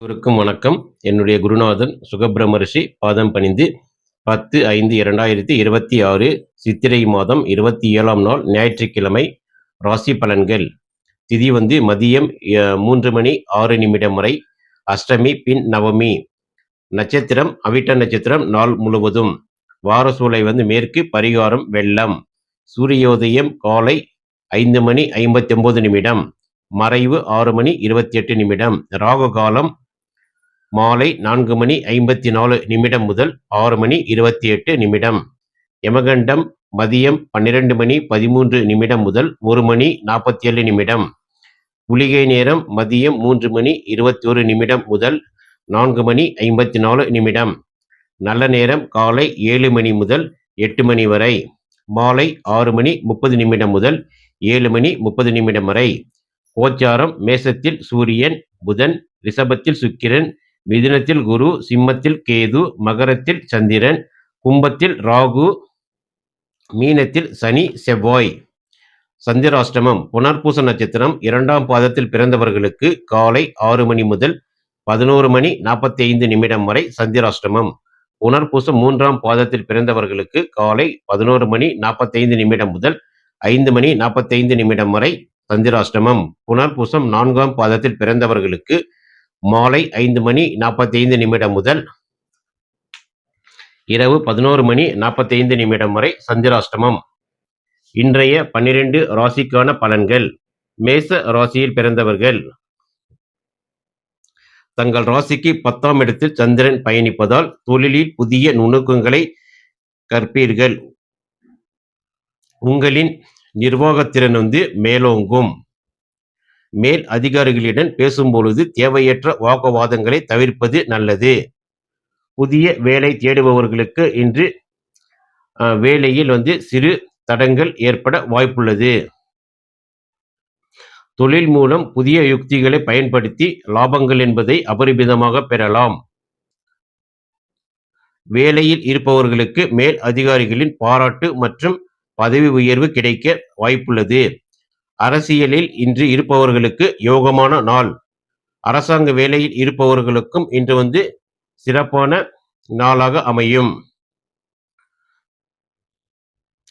அனைவருக்கும் வணக்கம். என்னுடைய குருநாதன் சுகபிரமரிஷி பாதம் பணிந்து 10/5/2026 சித்திரை மாதம் 27ஆம் நாள் ஞாயிற்றுக்கிழமை ராசி பலன்கள். திதி மதியம் 3 மணி 6 நிமிடம் வரை, அஷ்டமி பின் நவமி. நட்சத்திரம் அவிட்ட நட்சத்திரம் நாள் முழுவதும். வார சூலை மேற்கு, பரிகாரம் வெள்ளம். சூரியோதயம் காலை 5 மணி 59 நிமிடம், மறைவு 6 மணி 28 நிமிடம். ராகு காலம் மாலை 4 மணி 54 நிமிடம் முதல் 6 மணி 28 நிமிடம். யமகண்டம் மதியம் 12 மணி 13 நிமிடம் முதல் 1 மணி 47 நிமிடம். குளிகை நேரம் மதியம் 3 மணி 21 நிமிடம் முதல் 4 மணி 54 நிமிடம். நல்ல நேரம் காலை 7 மணி முதல் 8 மணி வரை, மாலை 6 மணி 30 நிமிடம் முதல் 7 மணி 30 நிமிடம் வரை. கோச்சாரம் மேசத்தில் சூரியன், புதன், ரிஷபத்தில் சுக்கிரன், மிதுனத்தில் குரு, சிம்மத்தில் கேது, மகரத்தில் சந்திரன், கும்பத்தில் ராகு, மீனத்தில் சனி செவ்வாய். சந்திராஷ்டமம் புனர்பூச நட்சத்திரம் 2ஆம் பாதத்தில் பிறந்தவர்களுக்கு காலை 6 மணி முதல் 11 மணி 45 நிமிடம் வரை சந்திராஷ்டமம். புனர்பூசம் 3ஆம் பாதத்தில் பிறந்தவர்களுக்கு காலை 11 மணி 45 நிமிடம் முதல் 5 மணி 45 நிமிடம் வரை சந்திராஷ்டமம். புனர்பூசம் 4ஆம் பாதத்தில் பிறந்தவர்களுக்கு மாலை 5 மணி 45 நிமிடம் முதல் இரவு 11 மணி 45 நிமிடம் வரை சந்திராஷ்டமம். இன்றைய 12 ராசிக்கான பலன்கள். மேச ராசியில் பிறந்தவர்கள் தங்கள் ராசிக்கு 10ஆம் இடத்தில் சந்திரன் பயணிப்பதால் தொழிலில் புதிய நுணுக்கங்களை கற்பீர்கள். உங்களின் நிர்வாகத்திறன் மேலோங்கும். மேல் அதிகாரிகளிடம் பேசும்பொழுது தேவையற்ற வாக்குவாதங்களை தவிர்ப்பது நல்லது. புதிய வேலை தேடுபவர்களுக்கு இன்று வேலையில் சிறு தடங்கள் ஏற்பட வாய்ப்புள்ளது. தொழில் மூலம் புதிய யுக்திகளை பயன்படுத்தி லாபங்கள் என்பதை அபரிமிதமாக பெறலாம். வேலையில் இருப்பவர்களுக்கு மேல் அதிகாரிகளின் பாராட்டு மற்றும் பதவி உயர்வு கிடைக்க வாய்ப்புள்ளது. அரசியலில் இன்று இருப்பவர்களுக்கு யோகமான நாள். அரசாங்க வேலையில் இருப்பவர்களுக்கும் இன்று சிறப்பான நாளாக அமையும்.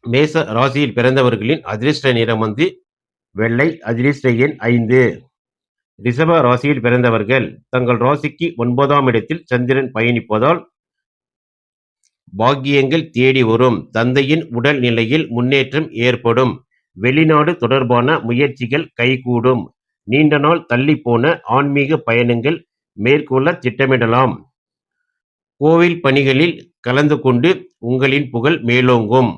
மேச ராசியில் பிறந்தவர்களின் அதிர்ஷ்ட நிறம் வெள்ளை, அதிர்ஷ்ட எண் 5. ரிஷப ராசியில் பிறந்தவர்கள் தங்கள் ராசிக்கு 9ஆம் இடத்தில் சந்திரன் பயணிப்பதால் பாக்கியங்கள் தேடி வரும். தந்தையின் உடல் நிலையில் முன்னேற்றம் ஏற்படும். வெளிநாடு தொடர்பான முயற்சிகள் கைகூடும். நீண்ட நாள் தள்ளி போன ஆன்மீக பயணங்கள் மேற்கொள்ள திட்டமிடலாம். கோவில் பணிகளில் கலந்து கொண்டு உங்களின் புகழ் மேலோங்கும்.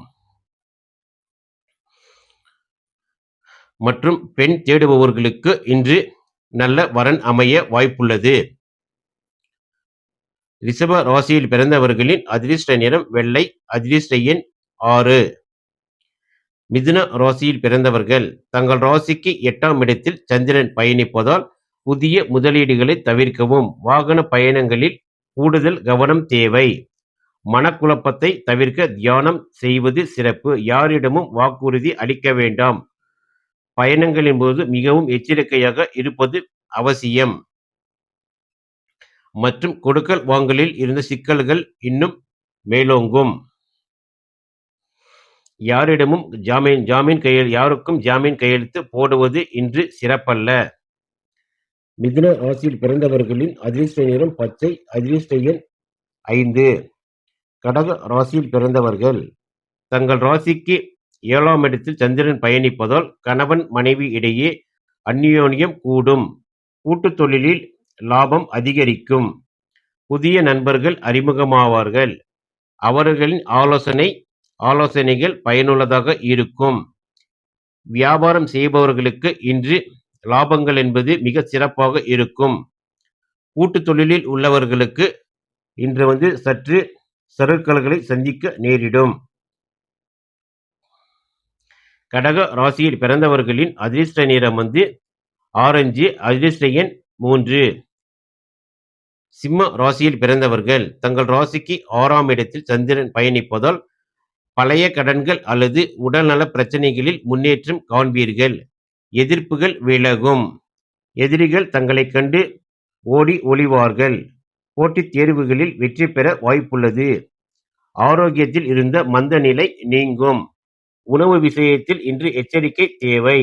மற்றும் பெண் தேடுபவர்களுக்கு இன்று நல்ல வரன் அமைய வாய்ப்புள்ளது. ரிஷப ராசியில் பிறந்தவர்களின் அதிர்ஷ்ட நிறம் வெள்ளை, அதிர்ஷ்ட எண் 6. மிதுன ராசியில் பிறந்தவர்கள் தங்கள் ராசிக்கு 8ஆம் இடத்தில் சந்திரன் பயணிப்பதால் புதிய முதலீடுகளை தவிர்க்கவும். வாகன பயணங்களில் கூடுதல் கவனம் தேவை. மனக்குழப்பத்தை தவிர்க்க தியானம் செய்வது சிறப்பு. யாரிடமும் வாக்குறுதி அளிக்க வேண்டாம். பயணங்களின் போது மிகவும் எச்சரிக்கையாக இருப்பது அவசியம். மற்றும் கொடுக்கல் வாங்கலில் இருந்த சிக்கல்கள் இன்னும் மேலோங்கும். யாருக்கும் ஜாமீன் கையெழுத்து போடுவது இன்று சிறப்பல்ல. மிதுன ராசியில் பிறந்தவர்களின் அதிர்ஷ்ட நிறம் பச்சை, அதிர்ஷ்ட எண் 5. கடக ராசியில் பிறந்தவர்கள் தங்கள் ராசிக்கு 7ஆம் இடத்தில் சந்திரன் பயணிப்பதால் கணவன் மனைவி இடையே அந்யோன்யம் கூடும். கூட்டு தொழிலில் லாபம் அதிகரிக்கும். புதிய நண்பர்கள் அறிமுகமாவார்கள். அவர்களின் ஆலோசனைகள் பயனுள்ளதாக இருக்கும். வியாபாரம் செய்பவர்களுக்கு இன்று லாபங்கள் என்பது மிக சிறப்பாக இருக்கும். கூட்டு தொழிலில் உள்ளவர்களுக்கு இன்று சற்று சறுக்கல்களை சந்திக்க நேரிடும். கடக ராசியில் பிறந்தவர்களின் அதிர்ஷ்ட நிறம் ஆரஞ்சு, அதிர்ஷ்ட எண் 3. சிம்ம ராசியில் பிறந்தவர்கள் தங்கள் ராசிக்கு 6ஆம் இடத்தில் சந்திரன் பயணிப்பதால் பழைய கடன்கள் அல்லது உடல்நல பிரச்சனைகளில் முன்னேற்றம் காண்பீர்கள். எதிர்ப்புகள் விலகும். எதிரிகள் தங்களை கண்டு ஓடி ஒளிவார்கள். போட்டித் தேர்வுகளில் வெற்றி பெற வாய்ப்புள்ளது. ஆரோக்கியத்தில் இருந்த மந்த நிலை நீங்கும். உணவு விஷயத்தில் இன்று எச்சரிக்கை தேவை.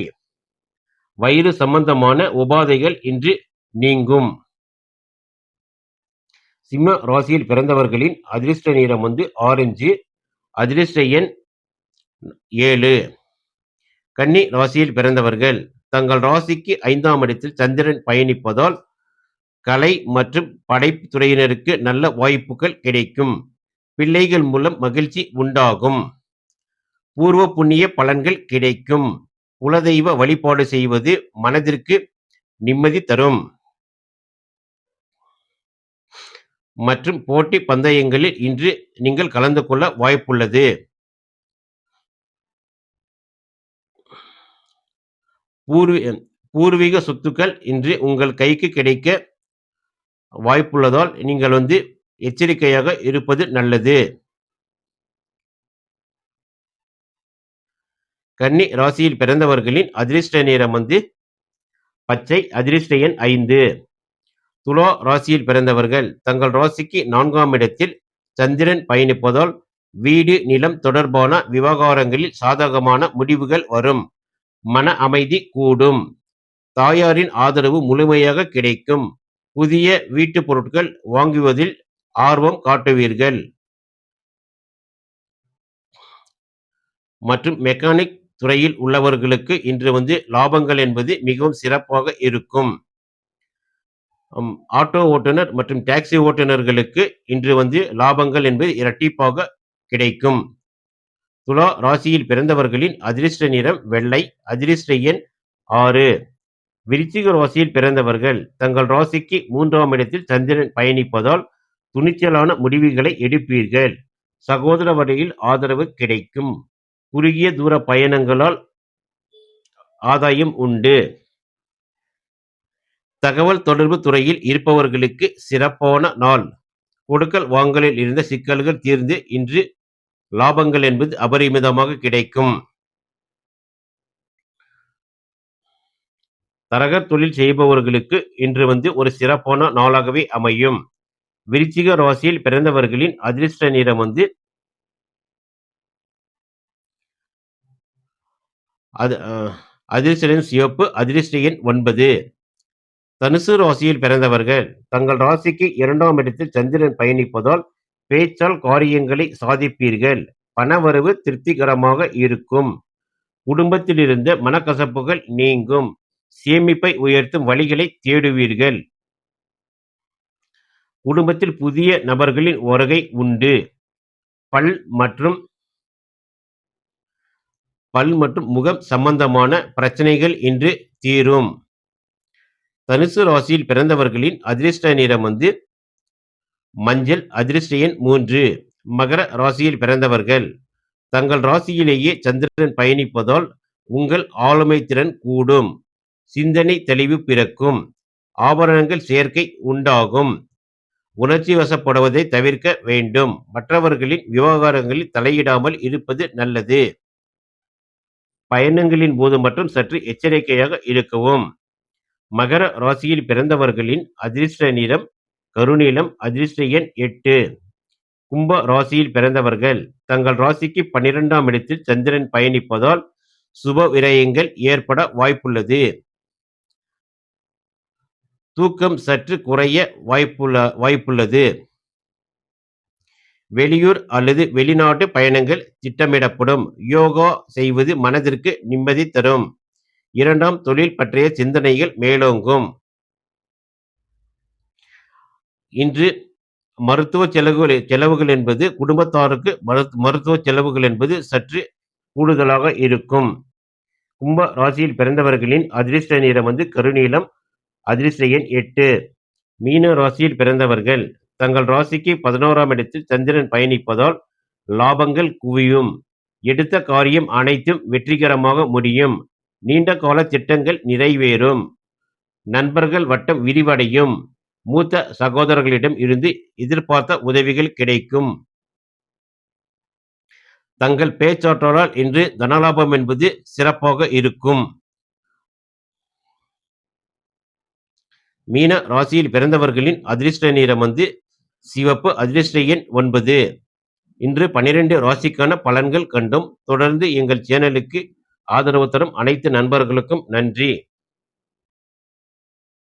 வயிறு சம்பந்தமான உபாதைகள் இன்று நீங்கும். சிம்ம ராசியில் பிறந்தவர்களின் அதிர்ஷ்ட நிறம் ஆரஞ்சு. அதிர்ஷ்ட எண் 7. கன்னி ராசியில் பிறந்தவர்கள் தங்கள் ராசிக்கு 5ஆம் இடத்தில் சந்திரன் பயணிப்பதால் கலை மற்றும் படைப்பு துறையினருக்கு நல்ல வாய்ப்புகள் கிடைக்கும். பிள்ளைகள் மூலம் மகிழ்ச்சி உண்டாகும். பூர்வ புண்ணிய பலன்கள் கிடைக்கும். குலதெய்வ வழிபாடு செய்வது மனதிற்கு நிம்மதி தரும். மற்றும் போட்டி பந்தயங்களில் இன்று நீங்கள் கலந்து கொள்ள வாய்ப்புள்ளது. பூர்வீக சொத்துக்கள் இன்று உங்கள் கைக்கு கிடைக்க வாய்ப்புள்ளதால் நீங்கள் எச்சரிக்கையாக இருப்பது நல்லது. கன்னி ராசியில் பிறந்தவர்களின் அதிர்ஷ்ட நிறம் பச்சை. அதிர்ஷ்ட எண் 5. துலா ராசியில் பிறந்தவர்கள் தங்கள் ராசிக்கு 4ஆம் இடத்தில் சந்திரன் பயணிப்பதால் வீடு நிலம் தொடர்பான விவகாரங்களில் சாதகமான முடிவுகள் வரும். மன அமைதி கூடும். தாயாரின் ஆதரவு முழுமையாக கிடைக்கும். புதிய வீட்டுப் பொருட்கள் வாங்குவதில் ஆர்வம் காட்டுவீர்கள். மற்றும் மெக்கானிக் துறையில் உள்ளவர்களுக்கு இன்று லாபங்கள் என்பது மிகவும் சிறப்பாக இருக்கும். ஆட்டோ ஓட்டுநர் மற்றும் டாக்ஸி ஓட்டுநர்களுக்கு இன்று லாபங்கள் என்பது இரட்டிப்பாக கிடைக்கும். துலா ராசியில் பிறந்தவர்களின் அதிர்ஷ்ட நிறம் வெள்ளை. அதிர்ஷ்ட எண் 6. விருச்சிக ராசியில் பிறந்தவர்கள் தங்கள் ராசிக்கு 3ஆம் இடத்தில் சந்திரன் பயணிப்பதால் துணிச்சலான முடிவுகளை எடுப்பீர்கள். சகோதர வழியில் ஆதரவு கிடைக்கும். குறுகிய தூர பயணங்களால் ஆதாயம் உண்டு. தகவல் தொடர்பு துறையில் இருப்பவர்களுக்கு சிறப்பான நாள். கொடுக்கல் வாங்கலில் இருந்த சிக்கல்கள் தீர்ந்து இன்று லாபங்கள் என்பது அபரிமிதமாக கிடைக்கும். தரகர் தொழில் செய்பவர்களுக்கு இன்று ஒரு சிறப்பான நாளாகவே அமையும். விருச்சிக ராசியில் பிறந்தவர்களின் அதிர்ஷ்ட நிறம் அதிர்ஷ்ட எண் சிவப்பு. அதிர்ஷ்ட எண் 9. தனுசு ராசியில் பிறந்தவர்கள் தங்கள் ராசிக்கு 2ஆம் இடத்தில் சந்திரன் பயணிப்பதால் பேச்சால் காரியங்களை சாதிப்பீர்கள். பணவரவு திருப்திகரமாக இருக்கும். குடும்பத்தில் இருந்த மனக்கசப்புகள் நீங்கும். சேமிப்பை உயர்த்தும் வழிகளை தேடுவீர்கள். குடும்பத்தில் புதிய நபர்களின் வருகை உண்டு. பல் மற்றும் முகம் சம்பந்தமான பிரச்சனைகள் இன்று தீரும். தனுசு ராசியில் பிறந்தவர்களின் அதிர்ஷ்ட நிறம் மஞ்சள். அதிர்ஷ்ட எண் 3. மகர ராசியில் பிறந்தவர்கள் தங்கள் ராசியிலேயே சந்திரன் பயணிப்பதால் உங்கள் ஆளுமை திறன் கூடும். சிந்தனை தெளிவு பிறக்கும். ஆபரணங்கள் சேர்க்கை உண்டாகும். உணர்ச்சி வசப்படுவதை தவிர்க்க வேண்டும். மற்றவர்களின் விவகாரங்களில் தலையிடாமல் இருப்பது நல்லது. பயணங்களின் போது மட்டும் சற்று எச்சரிக்கையாக இருக்கவும். மகர ராசியில் பிறந்தவர்களின் அதிர்ஷ்ட நிறம் கருநீலம். அதிர்ஷ்ட எண் 8. கும்ப ராசியில் பிறந்தவர்கள் தங்கள் ராசிக்கு 12ஆம் இடத்தில் சந்திரன் பயணிப்பதால் சுப விரயங்கள் ஏற்பட வாய்ப்புள்ளது. தூக்கம் சற்று குறைய வாய்ப்புள்ளது. வெளியூர் அல்லது வெளிநாட்டு பயணங்கள் திட்டமிடப்படும். யோகா செய்வது மனதிற்கு நிம்மதி தரும். 2ஆம் தொழில் பற்றிய சிந்தனைகள் மேலோங்கும். இன்று மருத்துவ செலவுகள் என்பது குடும்பத்தாருக்கு மருத்துவ செலவுகள் என்பது சற்று கூடுதலாக இருக்கும். கும்ப ராசியில் பிறந்தவர்களின் அதிர்ஷ்ட நிறம் கருநீலம். அதிர்ஷ்ட எண் 8. மீன ராசியில் பிறந்தவர்கள் தங்கள் ராசிக்கு 11ஆம் இடத்தில் சந்திரன் பயணிப்பதால் லாபங்கள் குவியும். எடுத்த காரியம் அனைத்தும் வெற்றிகரமாக முடியும். நீண்ட கால திட்டங்கள் நிறைவேறும். நண்பர்கள் வட்டம் விரிவடையும். மூத்த சகோதரர்களிடம் இருந்து எதிர்பார்த்த உதவிகள் கிடைக்கும். தங்கள் பேச்சாற்றலால் இன்று தனலாபம் என்பது சிறப்பாக இருக்கும். மீன ராசியில் பிறந்தவர்களின் அதிர்ஷ்ட நிறம் வந்து சிவப்பு. அதிர்ஷ்ட எண் 9. இன்று 12 ராசிக்கான பலன்கள் கண்டோம். தொடர்ந்து எங்கள் சேனலுக்கு ஆதரவு தரும் அனைத்து நண்பர்களுக்கும் நன்றி.